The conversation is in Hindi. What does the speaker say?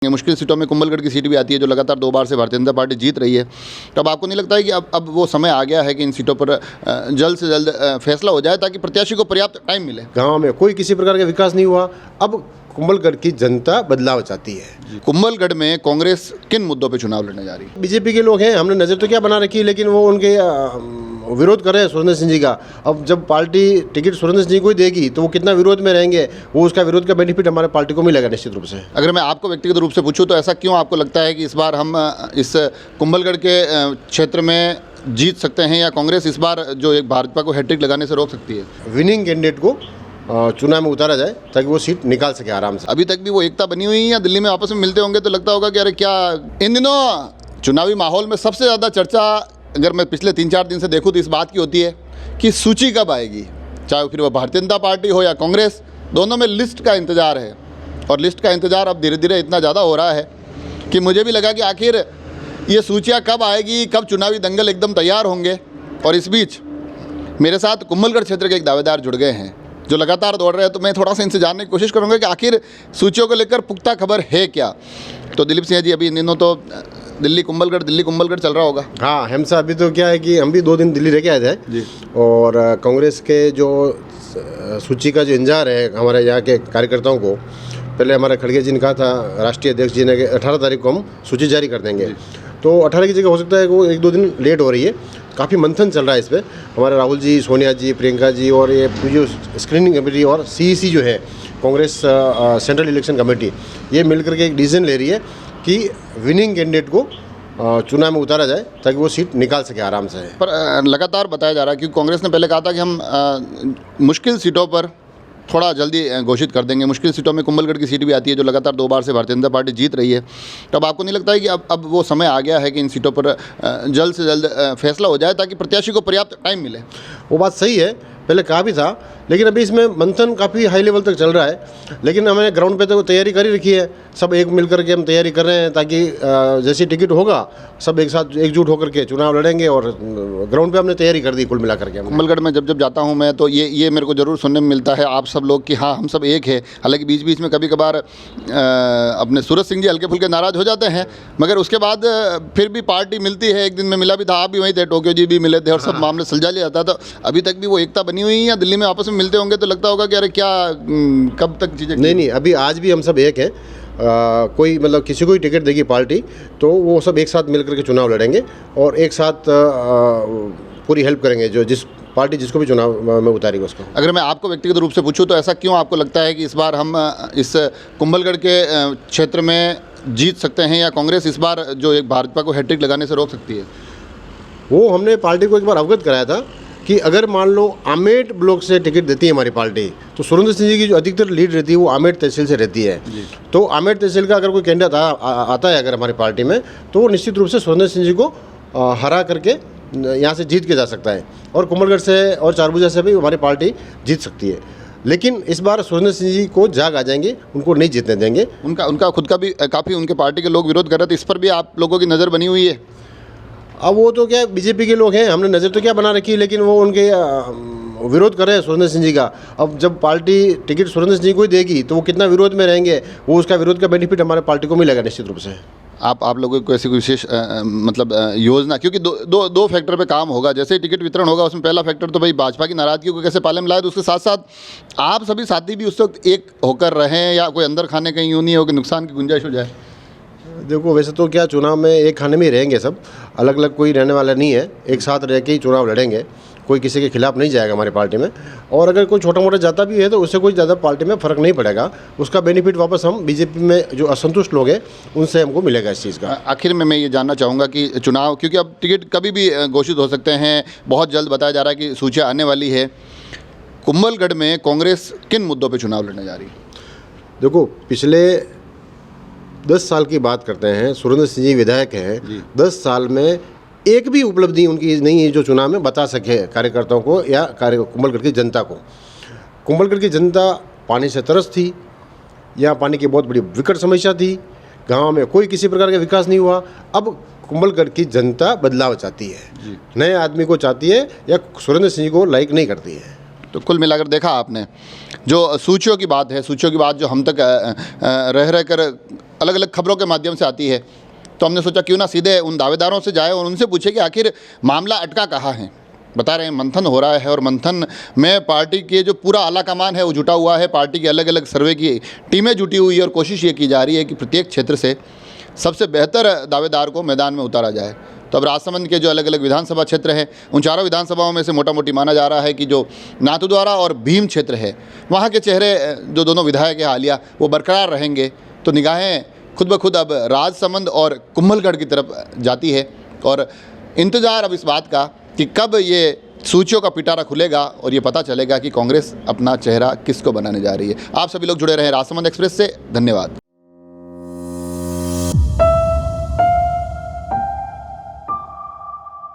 मुश्किल सीटों में कुंभलगढ़ की सीट भी आती है जो लगातार 2 बार से भारतीय जनता पार्टी जीत रही है। तो अब आपको नहीं लगता है कि अब वो समय आ गया है कि इन सीटों पर जल्द से जल्द फैसला हो जाए ताकि प्रत्याशी को पर्याप्त टाइम मिले? गांव में कोई किसी प्रकार का विकास नहीं हुआ। अब कुंभलगढ़ की जनता बदलाव चाहती है। कुंभलगढ़ में कांग्रेस किन मुद्दों पर चुनाव लड़ने जा रही है? बीजेपी के लोग हैं, हमने नज़र तो क्या बना रखी है, लेकिन वो उनके विरोध कर रहे हैं सुरेंद्र सिंह जी का। अब जब पार्टी टिकट सुरेंद्र सिंह जी को ही देगी तो वो कितना विरोध में रहेंगे, वो उसका विरोध का बेनिफिट हमारे पार्टी को मिलेगा निश्चित रूप से। अगर मैं आपको व्यक्तिगत रूप से पूछूं तो ऐसा क्यों आपको लगता है कि इस बार हम इस कुंभलगढ़ के क्षेत्र में जीत सकते हैं, या कांग्रेस इस बार जो एक भाजपा को हैट्रिक लगाने से रोक सकती है? विनिंग कैंडिडेट को चुनाव में उतारा जाए ताकि वो सीट निकाल सके आराम से। अभी तक भी वो एकता बनी हुई है, या दिल्ली में आपस में मिलते होंगे तो लगता होगा कि अरे क्या? इन दिनों चुनावी माहौल में सबसे ज़्यादा चर्चा अगर मैं पिछले 3-4 दिन से देखूँ तो इस बात की होती है कि सूची कब आएगी। चाहे फिर वह भारतीय जनता पार्टी हो या कांग्रेस, दोनों में लिस्ट का इंतज़ार है। और लिस्ट का इंतज़ार अब धीरे धीरे इतना ज़्यादा हो रहा है कि मुझे भी लगा कि आखिर ये सूचियाँ कब आएगी, कब चुनावी दंगल एकदम तैयार होंगे। और इस बीच मेरे साथ कुंभलगढ़ क्षेत्र के एक दावेदार जुड़ गए हैं जो लगातार दौड़ रहे हैं, तो मैं थोड़ा सा इनसे जानने की कोशिश करूंगा कि आखिर सूचियों को लेकर पुख्ता खबर है क्या। तो दिलीप सिंह जी, अभी इन दिनों तो दिल्ली कुंभलगढ़ चल रहा होगा। हाँ, हम सब अभी तो क्या है कि हम भी 2 दिन दिल्ली रह के आए थे जी। और कांग्रेस के जो सूची का जो इंतजार है हमारे यहाँ के कार्यकर्ताओं को, पहले हमारे खड़गे जी ने कहा था, राष्ट्रीय अध्यक्ष जी ने, कि 18 तारीख को हम सूची जारी कर देंगे। तो 18 की जगह हो सकता है कि वो 1-2 दिन लेट हो रही है। काफ़ी मंथन चल रहा है इस पर। हमारे राहुल जी, सोनिया जी, प्रियंका जी और ये जो स्क्रीनिंग कमेटी और CEC जो है कांग्रेस सेंट्रल इलेक्शन कमेटी, ये मिलकर के एक डिसीजन ले रही है कि विनिंग कैंडिडेट को चुनाव में उतारा जाए ताकि वो सीट निकाल सके आराम से। पर लगातार बताया जा रहा है कि कांग्रेस ने पहले कहा था कि हम मुश्किल सीटों पर थोड़ा जल्दी घोषित कर देंगे। मुश्किल सीटों में कुंभलगढ़ की सीट भी आती है जो लगातार 2 बार से भारतीय जनता पार्टी जीत रही है। तो अब आपको नहीं लगता है कि अब वो समय आ गया है कि इन सीटों पर जल्द से जल्द फैसला हो जाए ताकि प्रत्याशी को पर्याप्त टाइम मिले? वो बात सही है, पहले कहा भी था, लेकिन अभी इसमें मंथन काफ़ी हाई लेवल तक चल रहा है। लेकिन हमने ग्राउंड पे तो तैयारी कर ही रखी है, सब एक मिल करके हम तैयारी कर रहे हैं ताकि जैसी टिकट होगा सब एक साथ एकजुट होकर के चुनाव लड़ेंगे। और ग्राउंड पे हमने तैयारी कर दी कुल मिला करके। कुंभलगढ़ में जब जाता हूँ मैं तो ये मेरे को ज़रूर सुनने में मिलता है आप सब लोग कि हाँ हम सब एक है। हालांकि बीच बीच में कभी कभार अपने सूरज सिंह जी हल्के फुल्के नाराज़ हो जाते हैं, मगर उसके बाद फिर भी पार्टी मिलती है। एक दिन मैं मिला भी था, आप भी वहीं थे, टोक्यो जी भी मिले थे और सब मामले सुलझा लिया जाता था। अभी तक भी वो एकता बनी हुई है, या दिल्ली में आपस में मिलते होंगे तो लगता होगा कि अरे क्या, कब तक चीज़ें? नहीं, अभी आज भी हम सब एक हैं। कोई मतलब किसी को ही टिकट देगी पार्टी तो वो सब एक साथ मिलकर के चुनाव लड़ेंगे और एक साथ पूरी हेल्प करेंगे जो जिस पार्टी जिसको भी चुनाव में उतारेगी उसको। अगर मैं आपको व्यक्तिगत रूप से पूछूं तो ऐसा क्यों आपको लगता है कि इस बार हम इस कुंभलगढ़ के क्षेत्र में जीत सकते हैं, या कांग्रेस इस बार जो एक भाजपा को हैट्रिक लगाने से रोक सकती है? वो हमने पार्टी को एक बार अवगत कराया था कि अगर मान लो आमेठ ब्लॉक से टिकट देती है हमारी पार्टी तो सुरेंद्र सिंह जी की जो अधिकतर लीड रहती है वो आमेठ तहसील से रहती है। तो आमेठ तहसील का अगर कोई कैंडिडेट आता है अगर हमारी पार्टी में, तो वो निश्चित रूप से सुरेंद्र सिंह जी को हरा करके यहाँ से जीत के जा सकता है। और कुंभलगढ़ से और चारभुजा से भी हमारी पार्टी जीत सकती है। लेकिन इस बार सुरेंद्र सिंह जी को जाग आ जाएंगे, उनको नहीं जीतने देंगे। उनका खुद का भी काफ़ी उनके पार्टी के लोग विरोध कर रहे थे, इस पर भी आप लोगों की नज़र बनी हुई है? अब वो तो क्या बीजेपी के लोग हैं, हमने नज़र तो क्या बना रखी है, लेकिन वो उनके विरोध कर रहे हैं सुरेंद्र सिंह जी का। अब जब पार्टी टिकट सुरेंद्र सिंह जी को ही देगी तो वो कितना विरोध में रहेंगे, वो उसका विरोध का बेनिफिट हमारे पार्टी को मिलेगा निश्चित रूप से। आप लोगों को ऐसी कोई विशेष मतलब योजना, क्योंकि दो फैक्टर पे काम होगा। जैसे ही टिकट वितरण होगा उसमें पहला फैक्टर तो भाई भाजपा की नाराजगी को कैसे पाले में लाए, तो उसके साथ साथ आप सभी साथी भी उस वक्त एक होकर रहें, या कोई अंदर खाने कहीं यूँ नहीं हो कि नुकसान की गुंजाइश हो जाए। देखो, वैसे तो क्या चुनाव में एक खाने में ही रहेंगे सब, अलग अलग कोई रहने वाला नहीं है, एक साथ रह के ही चुनाव लड़ेंगे। कोई किसी के खिलाफ नहीं जाएगा हमारी पार्टी में। और अगर कोई छोटा मोटा जाता भी है तो उससे कोई ज़्यादा पार्टी में फ़र्क नहीं पड़ेगा। उसका बेनिफिट वापस हम बीजेपी में जो असंतुष्ट लोग हैं उनसे हमको मिलेगा इस चीज़ का। आखिर में मैं ये जानना चाहूँगा कि चुनाव, क्योंकि अब टिकट कभी भी घोषित हो सकते हैं, बहुत जल्द बताया जा रहा है कि सूचियाँ आने वाली है। कुंभलगढ़ में कांग्रेस किन मुद्दों पर चुनाव लड़ने जा रही है? देखो, पिछले 10 साल की बात करते हैं, सुरेंद्र सिंह जी विधायक हैं, 10 साल में एक भी उपलब्धि उनकी नहीं है जो चुनाव में बता सके कार्यकर्ताओं को या कुंभलगढ़ की जनता को। कुंभलगढ़ की जनता पानी से तरस थी, यहाँ पानी की बहुत बड़ी विकट समस्या थी, गांव में कोई किसी प्रकार का विकास नहीं हुआ। अब कुंभलगढ़ की जनता बदलाव चाहती है, नए आदमी को चाहती है, या सुरेंद्र सिंह को लाइक नहीं करती है। तो कुल मिलाकर देखा आपने जो सूचियों की बात है, सूचियों की बात जो हम तक रह कर अलग अलग खबरों के माध्यम से आती है, तो हमने सोचा क्यों ना सीधे उन दावेदारों से जाए और उनसे पूछे कि आखिर मामला अटका कहाँ है। बता रहे हैं मंथन हो रहा है और मंथन में पार्टी के जो पूरा आला कमान है वो जुटा हुआ है, पार्टी के अलग अलग सर्वे की टीमें जुटी हुई है और कोशिश ये की जा रही है कि प्रत्येक क्षेत्र से सबसे बेहतर दावेदार को मैदान में उतारा जाए। तो अब राजसमंद के जो अलग अलग विधानसभा क्षेत्र हैं, उन चारों विधानसभाओं में से मोटा मोटी माना जा रहा है कि जो नाथद्वारा और भीम क्षेत्र है, वहाँ के चेहरे जो दोनों विधायक हैं हालिया, वो बरकरार रहेंगे। तो निगाहें खुद ब खुद अब राजसमंद और कुंभलगढ़ की तरफ जाती है और इंतज़ार अब इस बात का कि कब ये सूचियों का पिटारा खुलेगा और ये पता चलेगा कि कांग्रेस अपना चेहरा किसको बनाने जा रही है। आप सभी लोग जुड़े रहे राजसमंद एक्सप्रेस से। धन्यवाद।